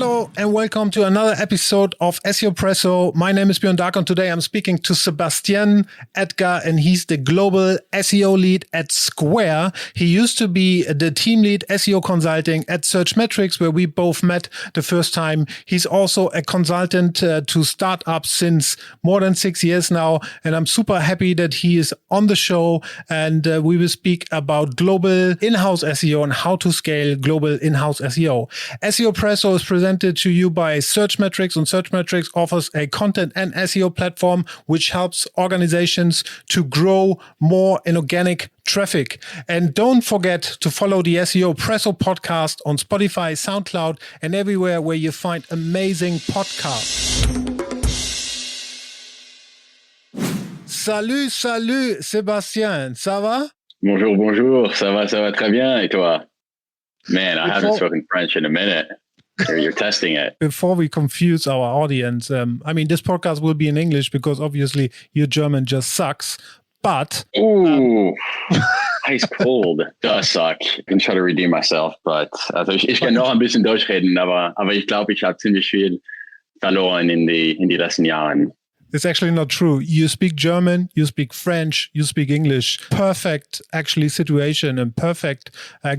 Hello and welcome to another episode of SEO Presso. My name is Björn Dark and today I'm speaking to Sebastien Edgar and he's the Global SEO Lead at Square. He used to be the team lead SEO consulting at Search Metrics where we both met the first time. He's also a consultant to startups since more than 6 years now and I'm super happy that he is on the show and we will speak about global in-house SEO and how to scale global in-house SEO. SEO Presso is presented to you by Search Metrics, and Search Metrics offers a content and SEO platform which helps organizations to grow more in organic traffic. And don't forget to follow the SEO Presso podcast on Spotify, SoundCloud, and everywhere where you find amazing podcasts. Salut, Sébastien, ça va? Bonjour, ça va très bien, et toi? Man, I haven't spoken French in a minute. You're testing it. Before we confuse our audience, this podcast will be in English because obviously your German just sucks. But ice cold does suck. I can try to redeem myself, but ich kann noch ein bisschen Deutsch reden, aber ich glaube, ich habe ziemlich viel verloren in die letzten Jahren. It's actually not true. You speak German, you speak French, you speak English. Perfect actually situation and perfect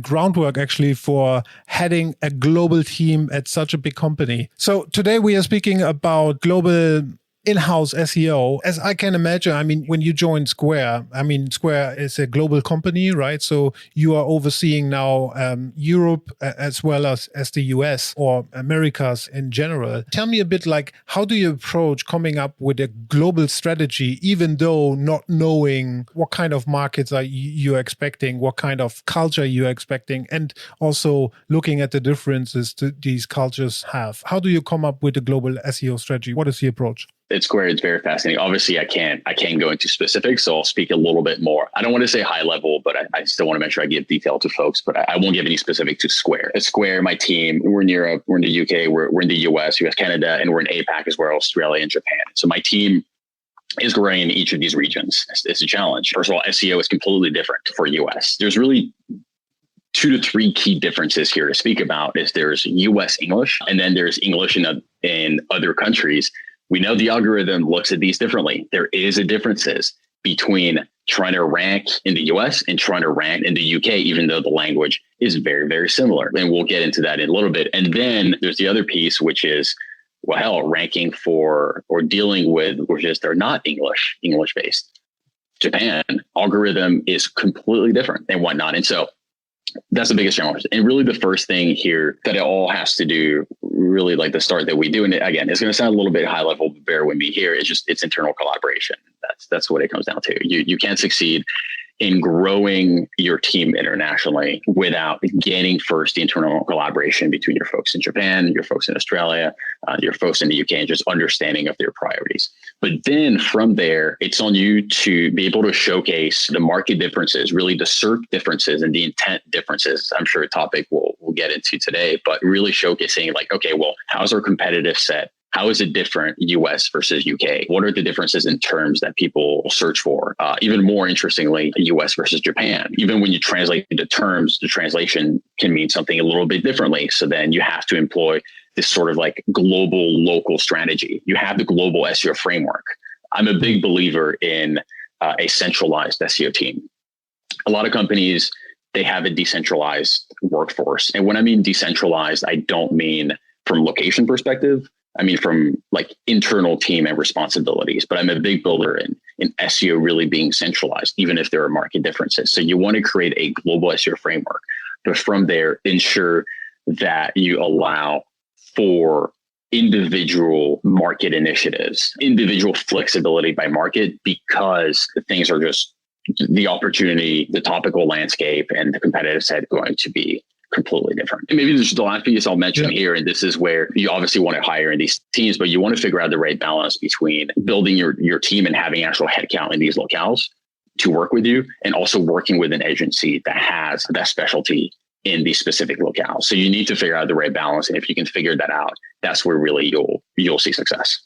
groundwork actually for heading a global team at such a big company. So today we are speaking about global in-house SEO. As I can imagine, when you join Square, Square is a global company, right? So you are overseeing now Europe as well as the US or Americas in general. Tell me a bit how do you approach coming up with a global strategy, even though not knowing what kind of markets are you're expecting, what kind of culture you're expecting, and also looking at the differences these cultures have. How do you come up with a global SEO strategy? What is the approach? At Square, it's very fascinating. Obviously, I can't go into specifics, so I'll speak a little bit more. I don't want to say high level, but I still want to make sure I give detail to folks, but I won't give any specific to Square. At Square, my team, we're in Europe, we're in the UK, we're in the US, Canada, and we're in APAC as well, Australia and Japan. So my team is growing in each of these regions. It's a challenge. First of all, SEO is completely different for US. There's really 2 to 3 key differences here to speak about. Is there's US English, and then there's English in other countries. We know the algorithm looks at these differently. There is a differences between trying to rank in the US and trying to rank in the UK, even though the language is very, very similar. And we'll get into that in a little bit. And then there's the other piece, which is, ranking for or dealing with, which is they're not English-based. Japan algorithm is completely different and whatnot. And so that's the biggest challenge. And really the first thing here that it all has to do, really the start that we do. And again, it's going to sound a little bit high level, but bear with me here. It's internal collaboration. That's what it comes down to. You can't succeed in growing your team internationally without gaining first the internal collaboration between your folks in Japan, your folks in Australia, your folks in the UK, and just understanding of their priorities. But then from there, it's on you to be able to showcase the market differences, really the SERP differences and the intent differences. I'm sure a topic we'll get into today, but really showcasing how's our competitive set? How is it different US versus UK? What are the differences in terms that people search for? Even more interestingly, US versus Japan. Even when you translate the terms, the translation can mean something a little bit differently. So then you have to employ this sort of global local strategy. You have the Global SEO Framework. I'm a big believer in a centralized SEO team. A lot of companies, they have a decentralized workforce. And when I mean decentralized, I don't mean from location perspective. I mean, from internal team and responsibilities, but I'm a big believer in SEO really being centralized, even if there are market differences. So you want to create a global SEO framework, but from there, ensure that you allow for individual market initiatives, individual flexibility by market, because things are just the opportunity, the topical landscape, and the competitive set going to be completely different. And maybe there's the last piece I'll mention here, and this is where you obviously want to hire in these teams, but you want to figure out the right balance between building your team and having actual headcount in these locales to work with you, and also working with an agency that has that specialty in these specific locales. So you need to figure out the right balance. And if you can figure that out, that's where really you'll see success.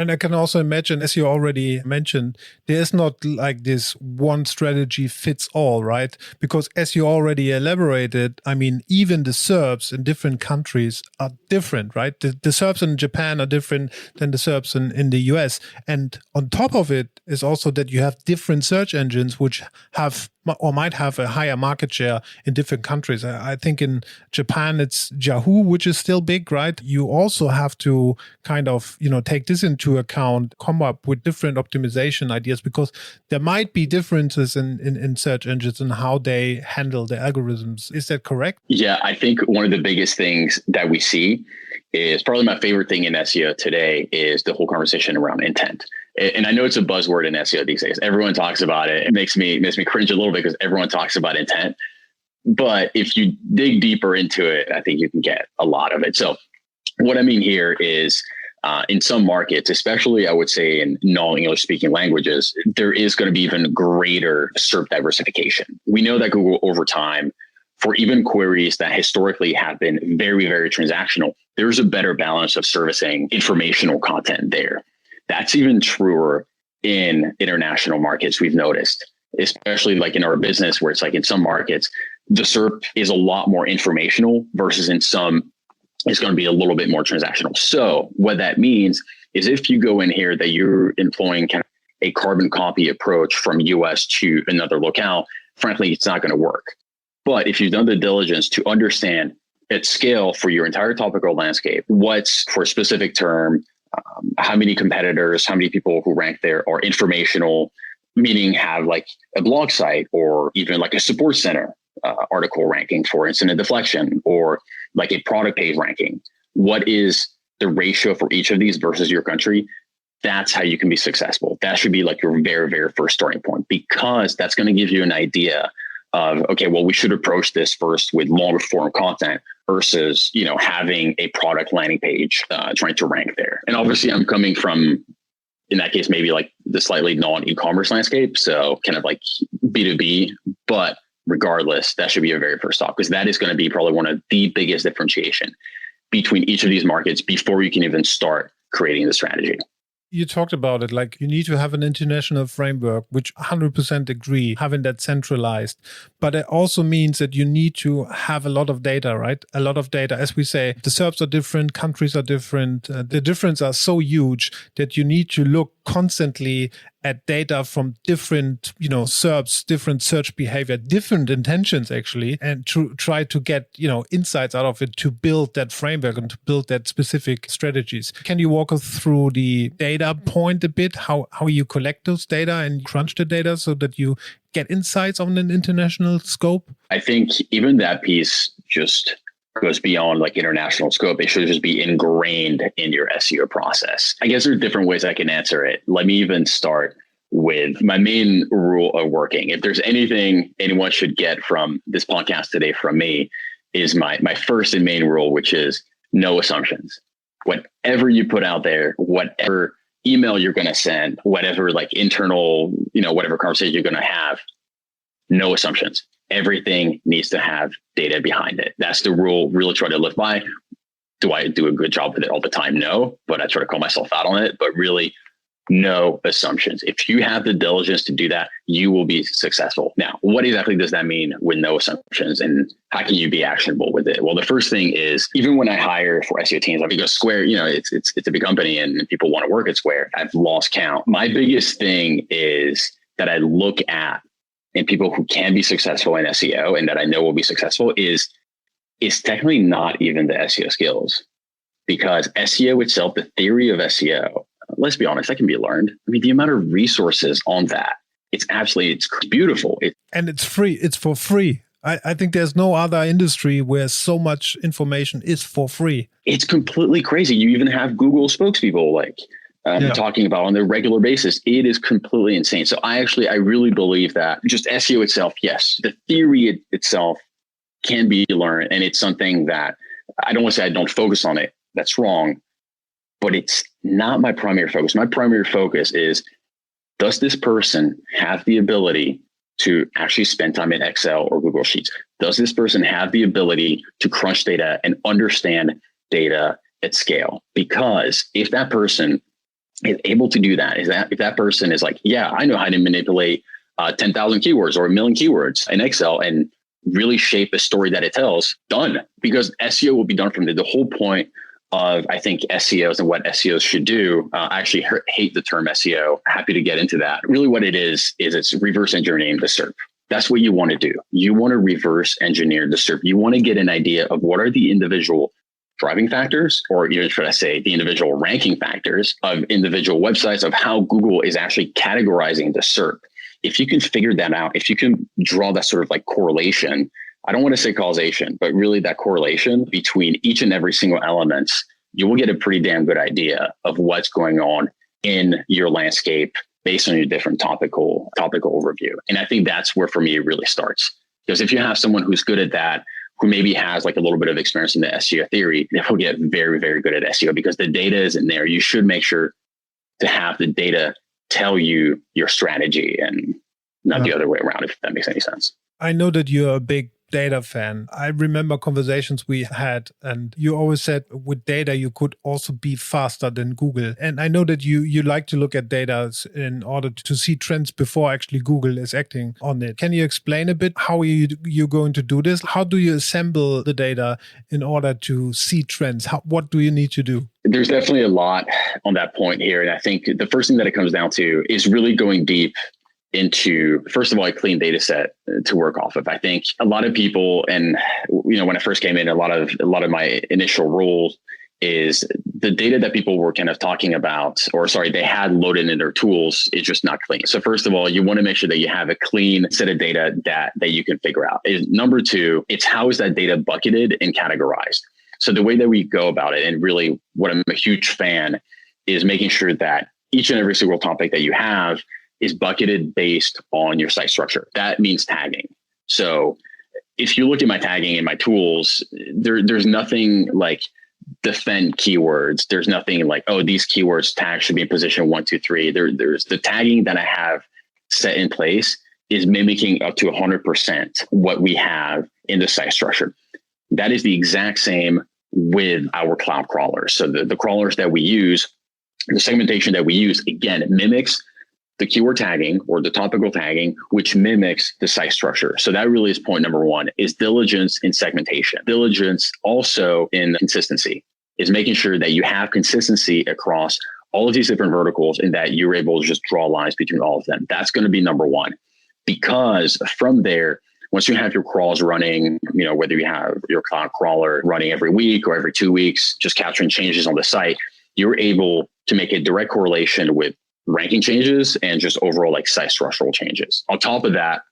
And I can also imagine, as you already mentioned, there's not like this one strategy fits all, right? Because as you already elaborated, I mean, even the SERPs in different countries are different, right? The SERPs in Japan are different than the SERPs in the US. And on top of it is also that you have different search engines which have or might have a higher market share in different countries. I think in Japan, it's Yahoo, which is still big, right? You also have to kind of, take this into account, come up with different optimization ideas, because there might be differences in search engines and how they handle the algorithms. Is that correct? Yeah, I think one of the biggest things that we see is probably my favorite thing in SEO today is the whole conversation around intent. And I know it's a buzzword in SEO these days. Everyone talks about it. It makes me cringe a little bit because everyone talks about intent. But if you dig deeper into it, I think you can get a lot of it. So what I mean here is in some markets, especially I would say in non-English speaking languages, there is going to be even greater SERP diversification. We know that Google over time, for even queries that historically have been very, very transactional, there's a better balance of servicing informational content there. That's even truer in international markets, we've noticed, especially like in our business where it's like in some markets, the SERP is a lot more informational versus in some, it's going to be a little bit more transactional. So what that means is if you go in here that you're employing kind of a carbon copy approach from US to another locale, frankly, it's not going to work. But if you've done the diligence to understand at scale for your entire topical landscape, what's for a specific term, how many competitors, how many people who rank there are informational, meaning have like a blog site or even like a support center article ranking for incident deflection or like a product page ranking. What is the ratio for each of these versus your country? That's how you can be successful. That should be like your very, very first starting point, because that's going to give you an idea of, okay, well, we should approach this first with longer form content versus, having a product landing page trying to rank there. And obviously I'm coming from, in that case, maybe like the slightly non-e-commerce landscape. So kind of like B2B, but regardless, that should be your very first stop, because that is going to be probably one of the biggest differentiation between each of these markets before you can even start creating the strategy. You talked about it, like you need to have an international framework, which 100% agree, having that centralized. But it also means that you need to have a lot of data, right? A lot of data. As we say, the SERPs are different, countries are different. The differences are so huge that you need to look constantly at data from different, SERPs, different search behavior, different intentions actually, and to try to get, insights out of it to build that framework and to build that specific strategies. Can you walk us through the data point a bit, how you collect those data and crunch the data so that you get insights on an international scope? I think even that piece just goes beyond like international scope. It should just be ingrained in your SEO process. I guess there are different ways I can answer it. Let me even start with my main rule of working. If there's anything anyone should get from this podcast today from me, is my first and main rule, which is no assumptions. Whatever you put out there, whatever email you're going to send, whatever like internal, whatever conversation you're going to have, no assumptions. Everything needs to have data behind it. That's the rule. Really try to live by. Do I do a good job with it all the time? No, but I try to call myself out on it. But really, no assumptions. If you have the diligence to do that, you will be successful. Now, what exactly does that mean with no assumptions, and how can you be actionable with it? Well, the first thing is, even when I hire for SEO teams, like because Square, it's a big company and people want to work at Square. I've lost count. My biggest thing is that I look at, and people who can be successful in SEO and that I know will be successful is technically not even the SEO skills, because SEO itself, the theory of SEO, let's be honest, that can be learned. I mean, the amount of resources on that, it's beautiful. And it's free. It's for free. I think there's no other industry where so much information is for free. It's completely crazy. You even have Google spokespeople talking about on a regular basis. It is completely insane. So I really believe that just SEO itself, yes, the theory itself can be learned. And it's something that I don't want to say I don't focus on it. That's wrong. But it's not my primary focus. My primary focus is, does this person have the ability to actually spend time in Excel or Google Sheets? Does this person have the ability to crunch data and understand data at scale? Because if that person is able to do that, is that if that person is like, yeah, I know how to manipulate 10,000 keywords or 1,000,000 keywords in Excel and really shape the story that it tells, done. Because SEO will be done from there. The whole point of, I think, SEOs and what SEOs should do, I actually hate the term SEO. Happy to get into that. Really what it is it's reverse engineering the SERP. That's what you want to do. You want to reverse engineer the SERP. You want to get an idea of what are the individual driving factors, or even should I say the individual ranking factors of individual websites, of how Google is actually categorizing the SERP. If you can figure that out, if you can draw that sort of like correlation, I don't want to say causation, but really that correlation between each and every single element, you will get a pretty damn good idea of what's going on in your landscape based on your different topical overview. And I think that's where, for me, it really starts. Because if you have someone who's good at that, who maybe has like a little bit of experience in the SEO theory, they will get very, very good at SEO because the data isn't there. You should make sure to have the data tell you your strategy and not the other way around, if that makes any sense. I know that you're a big data fan. I remember conversations we had, and you always said with data, you could also be faster than Google. And I know that you like to look at data in order to see trends before actually Google is acting on it. Can you explain a bit how you're going to do this? How do you assemble the data in order to see trends? What do you need to do? There's definitely a lot on that point here. And I think the first thing that it comes down to is really going deep into, first of all, a clean data set to work off of. I think a lot of people, and when I first came in, a lot of my initial rule is the data that people were kind of talking about, they had loaded in their tools, is just not clean. So first of all, you want to make sure that you have a clean set of data that you can figure out. Number two, it's how is that data bucketed and categorized? So the way that we go about it, and really what I'm a huge fan, is making sure that each and every single topic that you have is bucketed based on your site structure. That means tagging. So if you look at my tagging in my tools, there's nothing like defend keywords. There's nothing like, oh, these keywords tags should be in position 1, 2, 3. There's the tagging that I have set in place is mimicking up to 100% what we have in the site structure. That is the exact same with our cloud crawlers. So the crawlers that we use, the segmentation that we use, again, it mimics the keyword tagging or the topical tagging, which mimics the site structure. So that really is point number one, is diligence in segmentation. Diligence also in consistency, is making sure that you have consistency across all of these different verticals and that you're able to just draw lines between all of them. That's going to be number one, because from there, once you have your crawls running, whether you have your cloud crawler running every week or every 2 weeks, just capturing changes on the site, you're able to make a direct correlation with ranking changes and just overall like site structural changes. On top of that,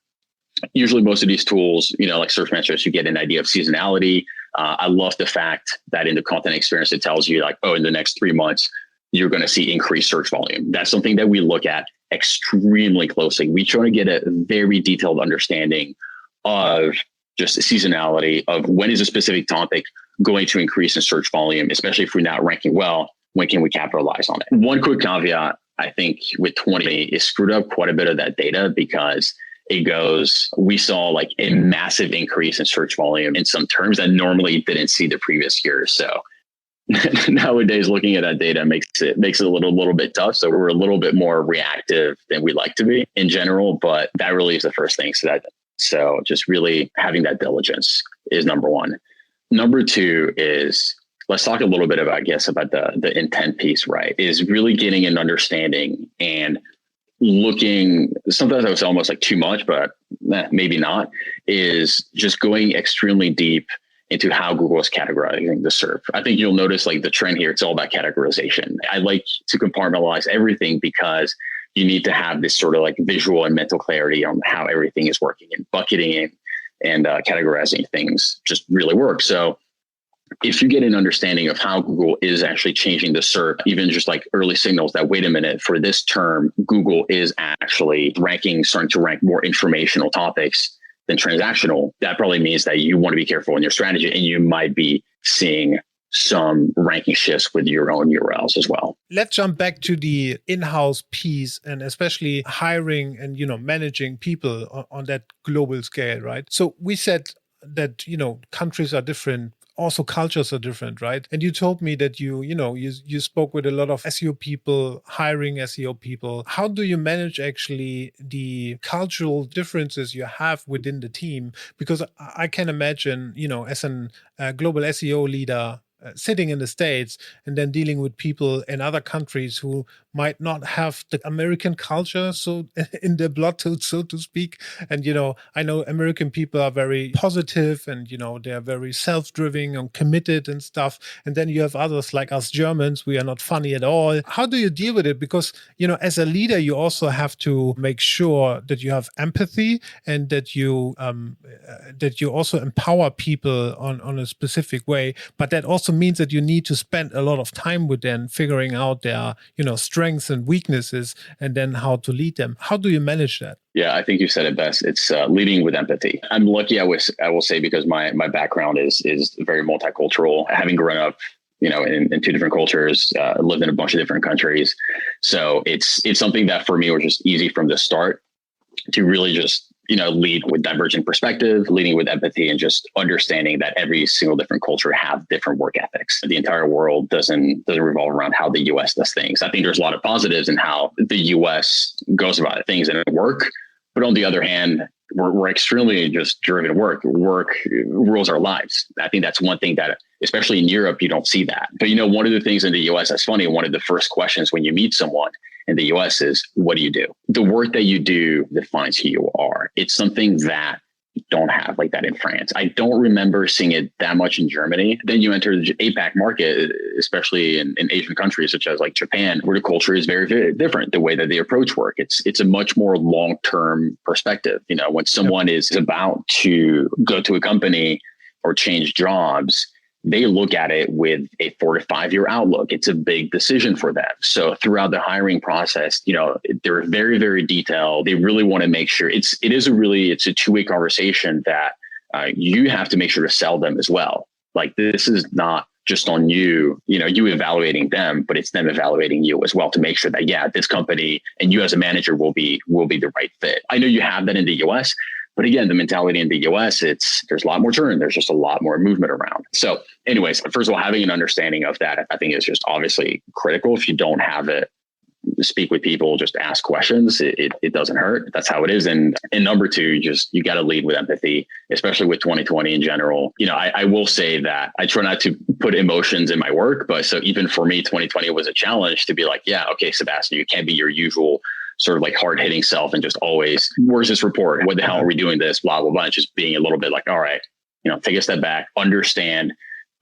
usually most of these tools, like Search Metrics, you get an idea of seasonality. I love the fact that in the content experience, it tells you like, oh, in the next 3 months, you're going to see increased search volume. That's something that we look at extremely closely. We try to get a very detailed understanding of just seasonality of when is a specific topic going to increase in search volume, especially if we're not ranking well, when can we capitalize on it? One quick caveat, I think with 20 is screwed up quite a bit of that data because we saw like a massive increase in search volume in some terms that normally didn't see the previous year. So nowadays looking at that data makes it a little bit tough. So we're a little bit more reactive than we like to be in general, but that really is the first thing. So just really having that diligence is number one. Number two is, let's talk a little bit about the intent piece, right? Is really getting an understanding and looking, sometimes I would say almost like too much, but maybe not, is just going extremely deep into how Google is categorizing the SERP. I think you'll notice like the trend here, it's all about categorization. I like to compartmentalize everything because you need to have this sort of like visual and mental clarity on how everything is working, and bucketing and categorizing things just really work. So if you get an understanding of how Google is actually changing the SERP, even just like early signals that, wait a minute, for this term, Google is actually starting to rank more informational topics than transactional, that probably means that you want to be careful in your strategy and you might be seeing some ranking shifts with your own URLs as well. Let's jump back to the in-house piece and especially hiring and, managing people on that global scale, right? So we said that, countries are different also cultures are different, right? And you told me that you spoke with a lot of SEO people, hiring SEO people. How do you manage actually the cultural differences you have within the team? Because I can imagine, as an global SEO leader, sitting in the States and then dealing with people in other countries who might not have the American culture so in their blood, so to speak. And, I know American people are very positive and, they're very self-driven and committed and stuff. And then you have others like us Germans, we are not funny at all. How do you deal with it? Because, as a leader, you also have to make sure that you have empathy and that you also empower people on a specific way. But that also means that you need to spend a lot of time with them, figuring out their, strengths and weaknesses, and then how to lead them. How do you manage that? Yeah, I think you said it best. It's leading with empathy. I'm lucky, I will say, because my background is very multicultural. Having grown up, in two different cultures, lived in a bunch of different countries. So it's something that for me was just easy from the start to really just, lead with divergent perspective, leading with empathy, and just understanding that every single different culture have different work ethics. The entire world doesn't revolve around how the US does things. I think there's a lot of positives in how the US goes about things and work. But on the other hand, we're extremely just driven work. Work rules our lives. I think that's one thing that, especially in Europe, you don't see that. But, one of the things in the US that's funny, one of the first questions when you meet someone in the US is, what do you do? The work that you do defines who you are. It's something that you don't have like that in France. I don't remember seeing it that much in Germany. Then you enter the APAC market, especially in Asian countries such as like Japan, where the culture is very, very different. The way that they approach work, it's a much more long-term perspective. When someone is about to go to a company or change jobs, they look at it with a 4 to 5 year outlook. It's a big decision for them. So throughout the hiring process, they're very, very detailed. They really want to make sure it's a two-way conversation that you have to make sure to sell them as well. Like, this is not just on you, you evaluating them, but it's them evaluating you as well to make sure that, this company and you as a manager will be the right fit. I know you have that in the US. But again, the mentality in the US, there's a lot more turn. There's just a lot more movement around. So anyways, first of all, having an understanding of that, I think is just obviously critical. If you don't have it, speak with people, just ask questions. It doesn't hurt. That's how it is. And number two, you got to lead with empathy, especially with 2020 in general. I will say that I try not to put emotions in my work, but so even for me, 2020 was a challenge to be like, yeah, okay, Sebastien, you can't be your usual sort of like hard hitting self and just always, where's this report? What the hell are we doing this? Blah, blah, blah. And just being a little bit like, all right, take a step back, understand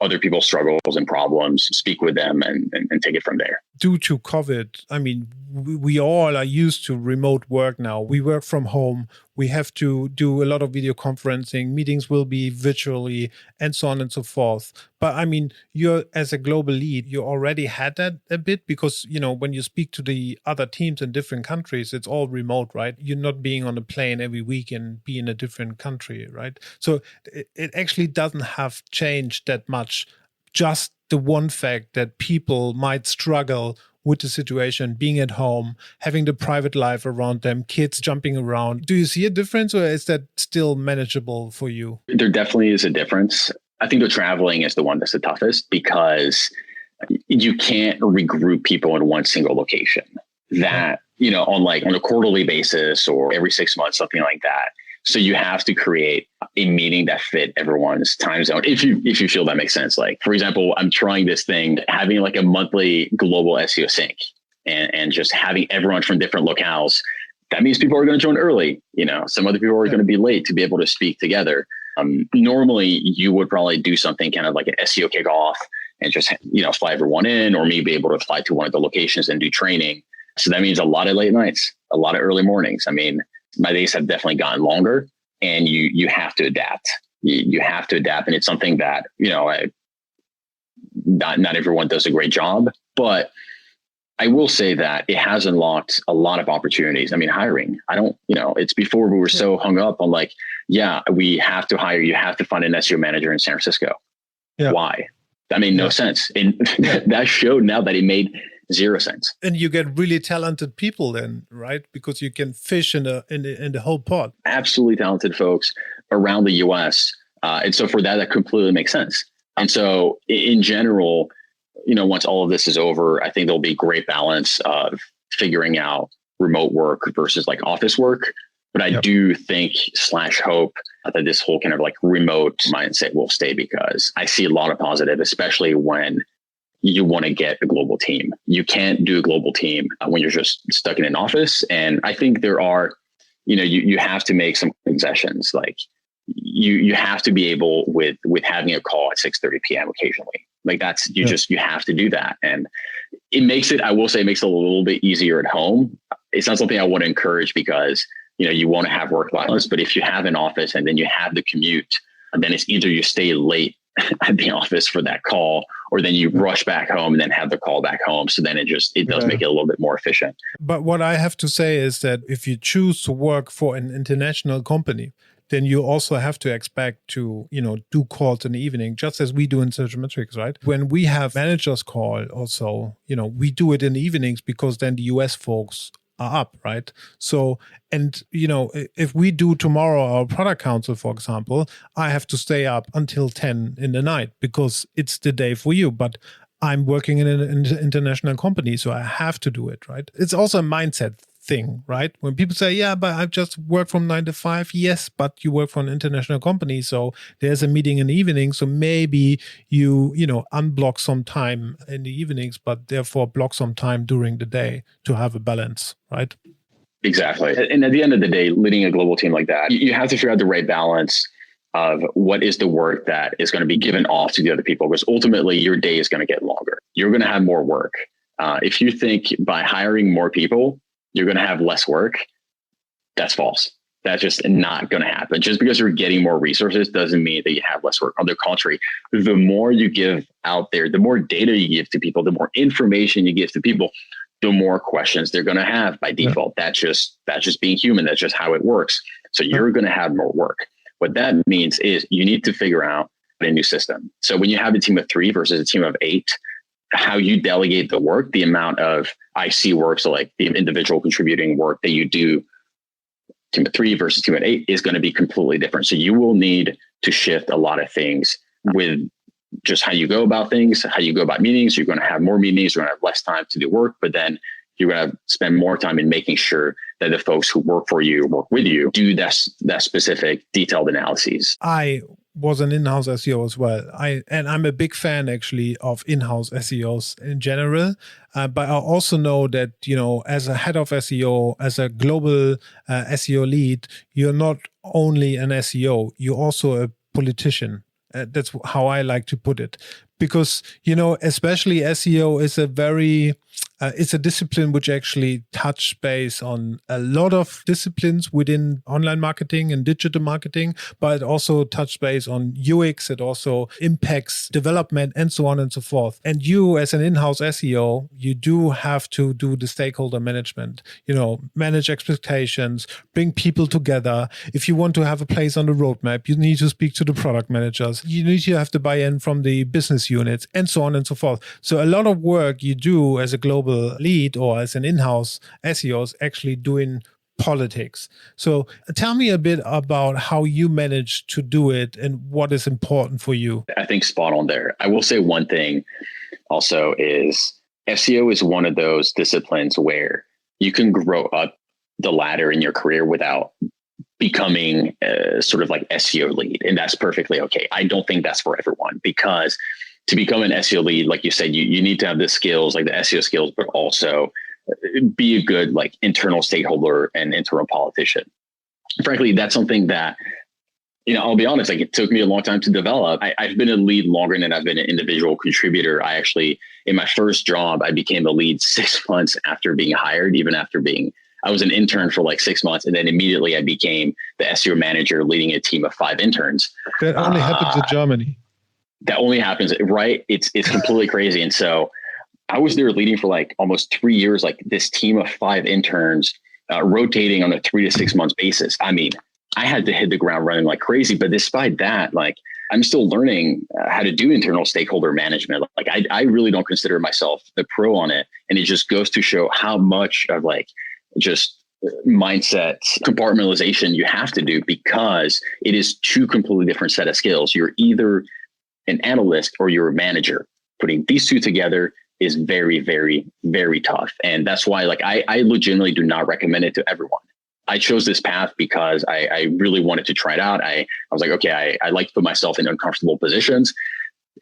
other people's struggles and problems, speak with them and take it from there. Due to COVID, I mean, we all are used to remote work now. We work from home. We have to do a lot of video conferencing. Meetings will be virtually and so on and so forth. But I mean, you're as a global lead, you already had that a bit because, when you speak to the other teams in different countries, it's all remote, right? You're not being on a plane every week and be in a different country, right? So it actually doesn't have changed that much. Just the one fact that people might struggle with the situation, being at home, having the private life around them, kids jumping around. Do you see a difference or is that still manageable for you? There definitely is a difference. I think the traveling is the one that's the toughest because you can't regroup people in one single location. That, on a quarterly basis or every 6 months, something like that. So you have to create a meeting that fit everyone's time zone. If you feel that makes sense. Like, for example, I'm trying this thing, having like a monthly global SEO sync and just having everyone from different locales. That means people are going to join early. Some other people are going to be late to be able to speak together. Normally you would probably do something kind of like an SEO kickoff and just, fly everyone in, or maybe able to fly to one of the locations and do training. So that means a lot of late nights, a lot of early mornings. I mean, my days have definitely gotten longer and you have to adapt. You have to adapt. And it's something that, not everyone does a great job, but I will say that it has unlocked a lot of opportunities. I mean, hiring, it's before we were so hung up on like, yeah, we have to hire, you have to find an SEO manager in San Francisco. Yeah. Why? That made no sense. And that showed now that it made zero sense. And you get really talented people then, right? Because you can fish in the whole pot. Absolutely talented folks around the US. And so for that completely makes sense. And so in general, once all of this is over, I think there'll be great balance of figuring out remote work versus like office work. But I do think / hope that this whole kind of like remote mindset will stay, because I see a lot of positive, especially when you want to get a global team. You can't do a global team when you're just stuck in an office. And I think there are, you have to make some concessions. Like you have to be able with having a call at 6:30 p.m. occasionally. Like that's, you have to do that. And it makes it, I will say, it makes it a little bit easier at home. It's not something I want to encourage, because you want to have work balance, but if you have an office and then you have the commute, then it's either you stay late at the office for that call, or then you rush back home and then have the call back home. So then it does make it a little bit more efficient. But what I have to say is that if you choose to work for an international company, then you also have to expect to, do calls in the evening, just as we do in Searchmetrics, right? When we have managers call also, we do it in the evenings, because then the US folks are up, right? So, and if we do tomorrow our product council, for example, I have to stay up until 10 in the night because it's the day for you. But I'm working in an international company, so I have to do it, right? It's also a mindset thing, right? When people say, yeah, but I just work from 9 to 5. Yes, but you work for an international company. So there's a meeting in the evening. So maybe you unblock some time in the evenings, but therefore block some time during the day to have a balance, right? Exactly. And at the end of the day, leading a global team like that, you have to figure out the right balance of what is the work that is going to be given off to the other people, because ultimately your day is going to get longer. You're going to have more work. If you think by hiring more people, you're going to have less work, that's false. That's just not going to happen. Just because you're getting more resources doesn't mean that you have less work. On the contrary, the more you give out there, the more data you give to people, the more information you give to people, the more questions they're going to have by default. That's just being human. That's just how it works. So you're going to have more work. What that means is you need to figure out a new system. So when you have a team of 3 versus a team of 8, how you delegate the work, the amount of IC work, so like the individual contributing work that you do, team of 3 versus team of 8 is going to be completely different. So you will need to shift a lot of things with just how you go about things, how you go about meetings. You're going to have more meetings, you're going to have less time to do work, but then you're going to spend more time in making sure that the folks who work for you, work with you, do that specific detailed analyses. I was an in-house SEO as well. I'm a big fan actually of in-house SEOs in general. But I also know that, as a head of SEO, as a global SEO lead, you're not only an SEO, you're also a politician. That's how I like to put it. Because, especially SEO is it's a discipline which actually touch base on a lot of disciplines within online marketing and digital marketing, but it also touch base on UX. It also impacts development and so on and so forth. And you as an in-house SEO, you do have to do the stakeholder management, manage expectations, bring people together. If you want to have a place on the roadmap, you need to speak to the product managers. You need to have the buy-in from the business units and so on and so forth. So a lot of work you do as a global lead or as an in-house SEO is actually doing politics. So tell me a bit about how you manage to do it and what is important for you. I think spot on there. I will say one thing also is SEO is one of those disciplines where you can grow up the ladder in your career without becoming sort of like SEO lead. And that's perfectly okay. I don't think that's for everyone, because to become an SEO lead, like you said, you need to have the skills, like the SEO skills, but also be a good like internal stakeholder and internal politician. Frankly, that's something that, I'll be honest, like it took me a long time to develop. I've been a lead longer than I've been an individual contributor. I actually, in my first job, I became a lead 6 months after being hired, I was an intern for like 6 months, and then immediately I became the SEO manager leading a team of 5 interns. That only happens in Germany. That only happens, right? It's completely crazy. And so I was there leading for like almost 3 years, like this team of 5 interns rotating on a 3 to 6 months basis. I mean, I had to hit the ground running like crazy, but despite that, like I'm still learning how to do internal stakeholder management. Like I really don't consider myself a pro on it. And it just goes to show how much of like just mindset compartmentalization you have to do, because it is 2 completely different set of skills. You're either an analyst or you're a manager. Putting these two together is very, very, very tough. And that's why I legitimately do not recommend it to everyone. I chose this path because I really wanted to try it out. I was like, okay, I like to put myself in uncomfortable positions.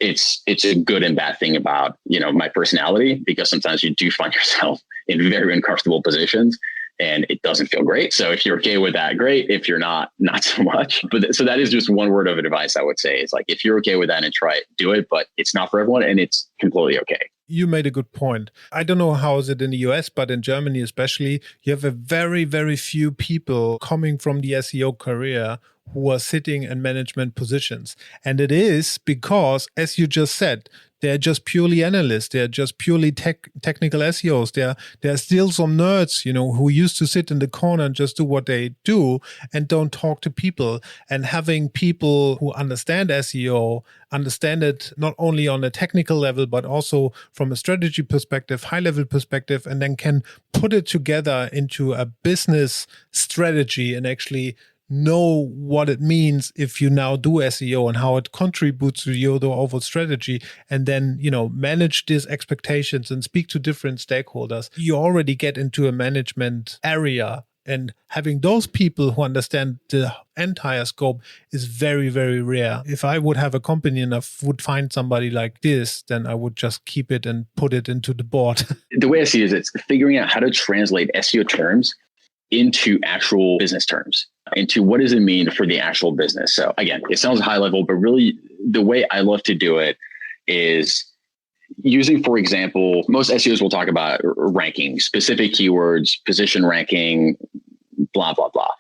It's a good and bad thing about, my personality, because sometimes you do find yourself in very uncomfortable positions and it doesn't feel great. So if you're okay with that, great. If you're not so much. But so that is just one word of advice I would say. It's like, if you're okay with that and try it, do it, but it's not for everyone and it's completely okay. You made a good point. I don't know how is it in the US, but in Germany especially, you have a very, very few people coming from the SEO career who are sitting in management positions. And it is because, as you just said, they're just purely analysts. They're just purely technical SEOs. There are still some nerds, who used to sit in the corner and just do what they do and don't talk to people. And having people who understand SEO, understand it not only on a technical level, but also from a strategy perspective, high-level perspective, and then can put it together into a business strategy and actually know what it means if you now do SEO and how it contributes to your overall strategy, and then, manage these expectations and speak to different stakeholders. You already get into a management area, and having those people who understand the entire scope is very, very rare. If I would have a company and I would find somebody like this, then I would just keep it and put it into the board. The way I see it is it's figuring out how to translate SEO terms into actual business terms, into what does it mean for the actual business. So again, it sounds high level, but really the way I love to do it is using, for example, most SEOs will talk about ranking, specific keywords, position ranking, blah, blah, blah.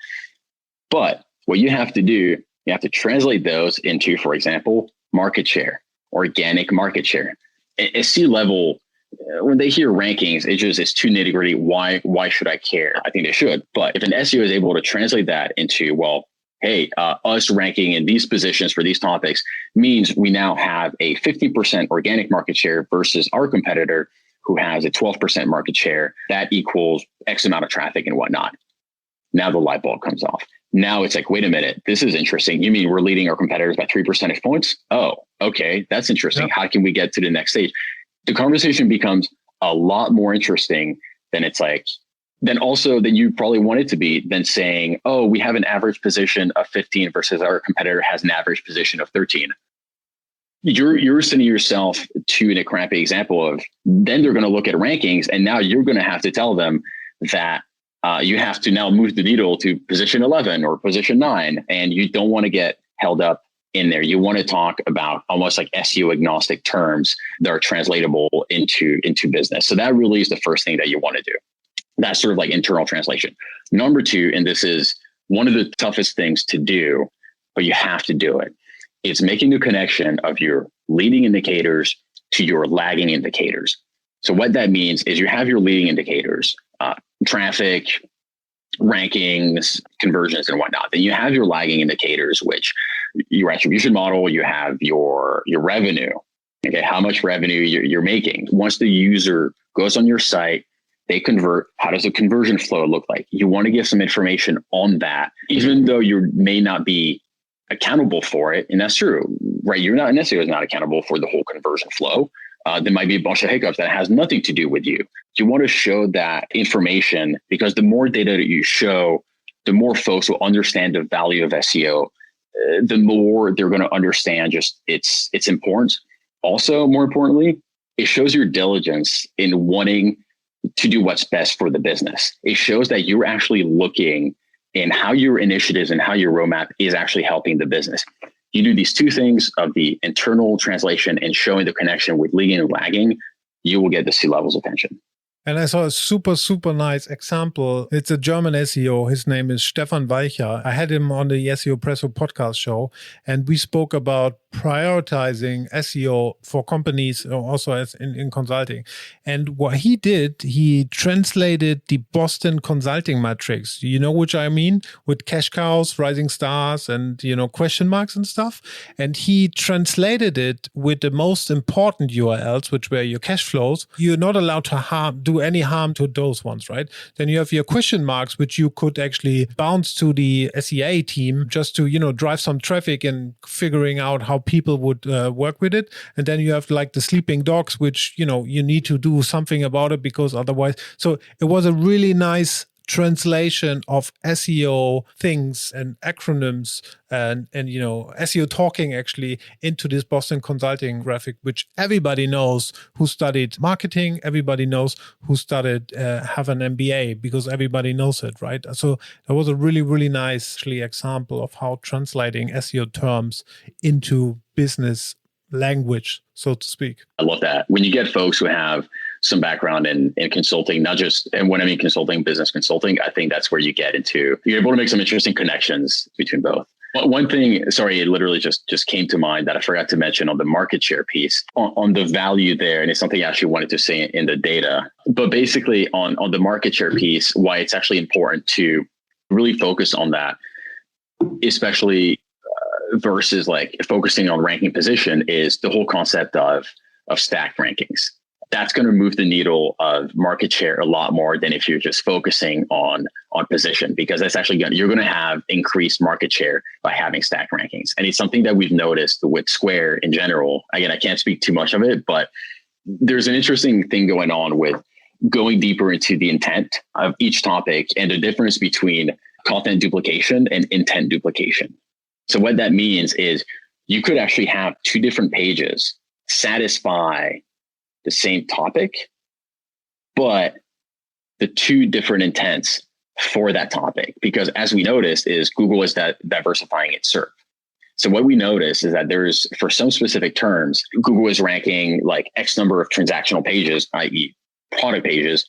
But what you have to do, you have to translate those into, for example, market share, organic market share. At C-level, when they hear rankings, it's too nitty gritty. Why should I care? I think they should. But if an SEO is able to translate that into, well, hey, us ranking in these positions for these topics means we now have a 50% organic market share versus our competitor who has a 12% market share. That equals X amount of traffic and whatnot. Now the light bulb comes off. Now it's like, wait a minute, this is interesting. You mean we're leading our competitors by 3 percentage points? Oh, okay, that's interesting. Yep. How can we get to the next stage? The conversation becomes a lot more interesting than you probably want it to be, than saying, oh, we have an average position of 15 versus our competitor has an average position of 13. You're sending yourself to a crappy example of, then they're going to look at rankings and now you're going to have to tell them that you have to now move the needle to position 11 or position 9, and you don't want to get held up in there. You want to talk about almost like SEO agnostic terms that are translatable into business. So that really is the first thing that you want to do. That's sort of like internal translation. Number 2, and this is one of the toughest things to do, but you have to do it. It's making a connection of your leading indicators to your lagging indicators. So what that means is you have your leading indicators, traffic, rankings, conversions, and whatnot. Then you have your lagging indicators, which your attribution model, you have your revenue. Okay, how much revenue you're making. Once the user goes on your site, they convert. How does the conversion flow look like? You want to give some information on that, even though you may not be accountable for it. And that's true, right? You're not necessarily not accountable for the whole conversion flow. There might be a bunch of hiccups that has nothing to do with you. You want to show that information, because the more data that you show, the more folks will understand the value of SEO, the more they're going to understand just its importance. Also, more importantly, it shows your diligence in wanting to do what's best for the business. It shows that you're actually looking in how your initiatives and how your roadmap is actually helping the business. You do these 2 things of the internal translation and showing the connection with leading and lagging, you will get the C-level's attention. And I saw a super, super nice example. It's a German SEO. His name is Stefan Weicher. I had him on the SEO Presso podcast show, and we spoke about prioritizing SEO for companies, also as in consulting. And what he did, he translated the Boston consulting metrics, which I mean, with cash cows, rising stars, and, question marks and stuff. And he translated it with the most important URLs, which were your cash flows. You're not allowed to do do any harm to those ones, right? Then you have your question marks, which you could actually bounce to the SEA team just to, drive some traffic and figuring out how people would work with it. And then you have like the sleeping dogs, which, you need to do something about it because otherwise. So it was a really nice translation of SEO things and acronyms and SEO talking actually into this Boston Consulting graphic, which everybody knows who studied marketing, everybody knows who studied have an MBA because everybody knows it, right? So that was a really, really nice example of how translating SEO terms into business language, so to speak. I love that. When you get folks who have some background in consulting, not just, and when I mean consulting, business consulting, I think that's where you're able to make some interesting connections between both. One thing, sorry, it literally just came to mind that I forgot to mention on the market share piece, on the value there, and it's something I actually wanted to say in the data, but basically on the market share piece, why it's actually important to really focus on that, especially versus like focusing on ranking position, is the whole concept of stacked rankings. That's going to move the needle of market share a lot more than if you're just focusing on position, because that's actually you're going to have increased market share by having stacked rankings. And it's something that we've noticed with Square in general. Again, I can't speak too much of it, but there's an interesting thing going on with going deeper into the intent of each topic and the difference between content duplication and intent duplication. So what that means is you could actually have two different pages satisfy the same topic, but the two different intents for that topic. Because as we noticed is Google is diversifying its SERP. So what we notice is that there's, for some specific terms, Google is ranking like X number of transactional pages, i.e. product pages,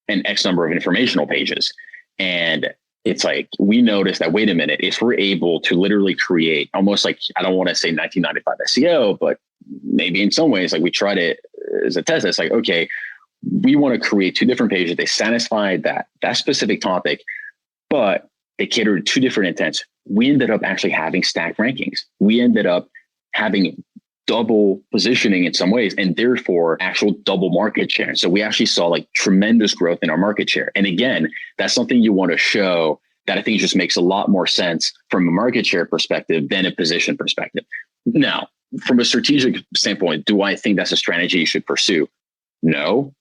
and X number of informational pages. And it's like, we noticed that, wait a minute, if we're able to literally create almost like, I don't want to say 1995 SEO, but maybe in some ways, like we tried it as a test. It's like, okay, we want to create two different pages. They satisfy that specific topic, but they cater to two different intents. We ended up actually having stacked rankings. We ended up having double positioning in some ways, and therefore actual double market share. So we actually saw like tremendous growth in our market share. And again, that's something you want to show that I think just makes a lot more sense from a market share perspective than a position perspective. Now, from a strategic standpoint, do I think that's a strategy you should pursue? No,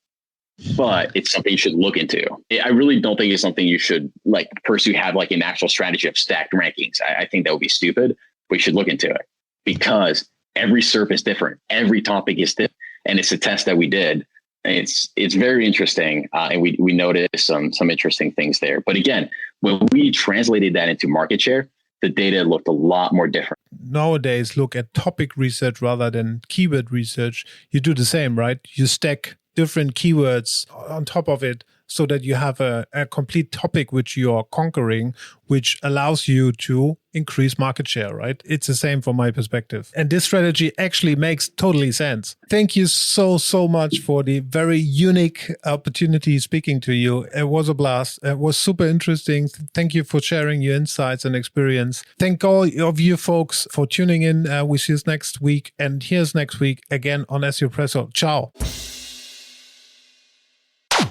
but it's something you should look into. I really don't think it's something you should like pursue, have like an actual strategy of stacked rankings. I think that would be stupid, but you should look into it because every SERP is different. Every topic is different. And it's a test that we did. And it's very interesting. And we noticed some interesting things there. But again, when we translated that into market share, the data looked a lot more different. Nowadays, look at topic research rather than keyword research. You do the same, right? You stack different keywords on top of it so that you have a complete topic which you are conquering, which allows you to increase market share, right? It's the same from my perspective. And this strategy actually makes totally sense. Thank you so much for the very unique opportunity speaking to you. It was a blast. It was super interesting. Thank you for sharing your insights and experience. Thank all of you folks for tuning in. We see you next week. And here's next week again on SEO Presso. Ciao.